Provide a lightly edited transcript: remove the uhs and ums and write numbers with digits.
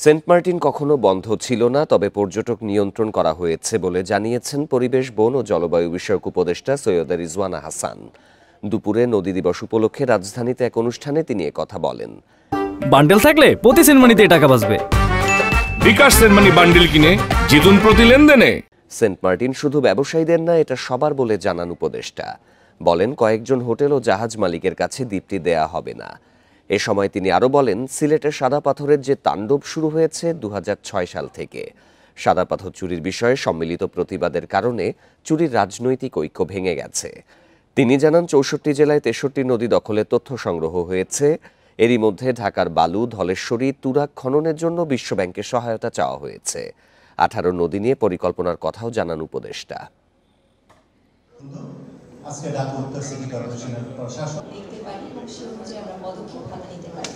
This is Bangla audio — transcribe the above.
সেন্ট মার্টিন কখনো বন্ধ ছিল না, তবে পর্যটক নিয়ন্ত্রণ করা হয়েছে বলে জানিয়েছেন পরিবেশ, বন ও জলবায়ু বিষয়ক উপদেষ্টা সৈয়দা রিজওয়ানা হাসান। দুপুরে নদী দিবস উপলক্ষে রাজধানীতে এক অনুষ্ঠানে তিনি কথা বলেন। বান্ডেল থাকলে প্রতি সেনমানিতে টাকা বাঁচবে। বিকাশ সেনমানি বান্ডেল কিনে জিতুন প্রতি লেনদেনে। সেন্ট মার্টিন শুধু ব্যবসায়ীদের না, এটা সবার বলে জানান উপদেষ্টা। বলেন, কয়েকজন হোটেল ও জাহাজ মালিকের কাছে দ্বীপটি দেয়া হবে না। এ সময় তিনি আরও বলেন, সিলেটের সাদা পাথরের যে তাণ্ডব শুরু হয়েছে 2006 সাল থেকে, সাদা পাথর চুরির বিষয়ে সম্মিলিত প্রতিবাদের কারণে চুরির রাজনৈতিক ঐক্য ভেঙে গেছে। তিনি জানান, 64 জেলায় 63 নদী দখলের তথ্য সংগ্রহ হয়েছে। এরই মধ্যে ঢাকার বালু, ধলেশ্বরী, তুরাগ খননের জন্য বিশ্বব্যাংকের সহায়তা চাওয়া হয়েছে। 18 নদী নিয়ে পরিকল্পনার কথাও জানান উপদেষ্টা। আজকে ঢাকা উত্তর সিটি কর্পোরেশনের প্রশাসন দেখতে পারি এবং সে অনুযায়ী আমরা পদক্ষেপ হাতে নিতে পারি।